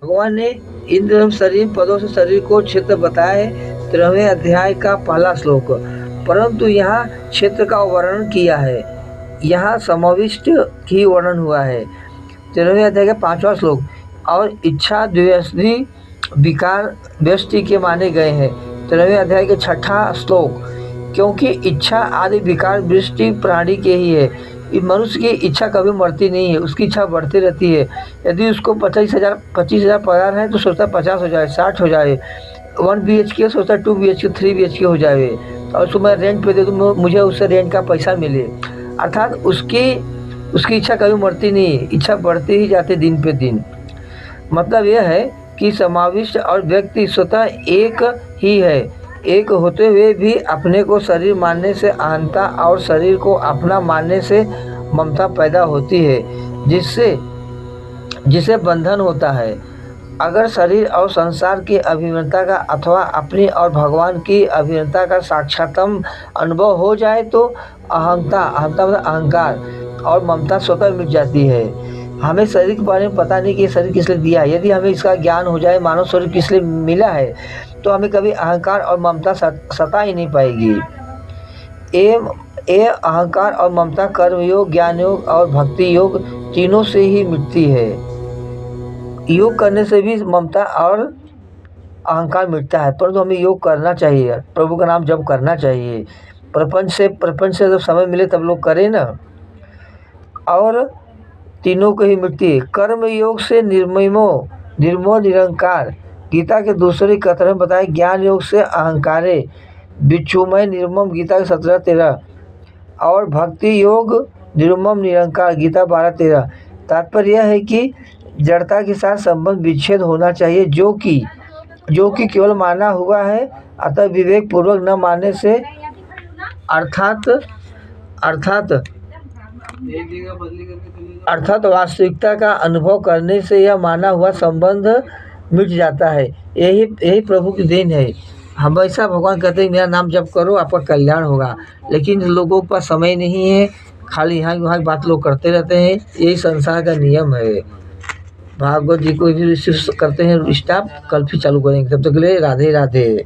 भगवान ने इंद्र शरीर पदों से शरीर को क्षेत्र बताया है। 13वें अध्याय का पहला श्लोक। परंतु यहाँ क्षेत्र का वर्णन किया है, यहाँ समाविष्ट ही वर्णन हुआ है। 13वें अध्याय का 5वां श्लोक। और इच्छा द्वेषी विकार व्यष्टि के माने गए हैं। 13वें अध्याय के 6ठा श्लोक। क्योंकि इच्छा आदि विकार वृष्टि प्राणी के ही है। मनुष्य की इच्छा कभी मरती नहीं है, उसकी इच्छा बढ़ती रहती है। यदि उसको 25,000 पगार है तो सोचता है 50 हो जाए, 60 हो जाए। 1 BHK सोचता है 2 BHK 3 BHK हो जाए और उसको मैं रेंट पे दे दूँ, मुझे उससे रेंट का पैसा मिले। अर्थात उसकी इच्छा कभी मरती नहीं है, इच्छा बढ़ती ही जाती दिन पे दिन। मतलब यह है कि समाविष्ट और व्यक्ति स्वतः एक ही है। एक होते हुए भी अपने को शरीर मानने से अहंता और शरीर को अपना मानने से ममता पैदा होती है, जिससे बंधन होता है। अगर शरीर और संसार की अभिन्नता का अथवा अपनी और भगवान की अभिन्नता का साक्षात्म अनुभव हो जाए तो अहंता मतलब अहंकार और ममता स्वतः मिट जाती है। हमें शरीर के बारे में पता नहीं कि ये शरीर किस लिए दिया है। यदि हमें इसका ज्ञान हो जाए, मानव शरीर किस लिए मिला है, तो हमें कभी अहंकार और ममता सता ही नहीं पाएगी। ये अहंकार और ममता कर्म योग, ज्ञान योग और भक्ति योग तीनों से ही मिटती है। योग करने से भी ममता और अहंकार मिटता है, परंतु हमें योग करना चाहिए, प्रभु का नाम जप करना चाहिए। प्रपंच से जब समय मिले तब लोग करें ना। और तीनों को ही मिटती है। कर्म योग से निर्ममो निरंकार, गीता के दूसरे कथन में बताया। ज्ञान योग से अहंकारे बिच्छुमय निर्मम, गीता के 17-13। और भक्ति योग निर्मम निरंकार, गीता 12-13। तात्पर्य यह है कि जड़ता के साथ संबंध विच्छेद होना चाहिए, जो कि केवल माना हुआ है। अतः विवेक पूर्वक न मानने से अर्थात वास्तविकता का अनुभव करने से यह माना हुआ संबंध मिट जाता है। यही प्रभु की देन है। हमेशा भगवान कहते हैं मेरा नाम जप करो, आपका कल्याण होगा। लेकिन लोगों का समय नहीं है, खाली यहाँ वहाँ की बात लोग करते रहते हैं। यही संसार का नियम है। भागवत जी को भी करते हैं स्टाफ, कल फिर चालू करेंगे। तब तक के लिए राधे राधे।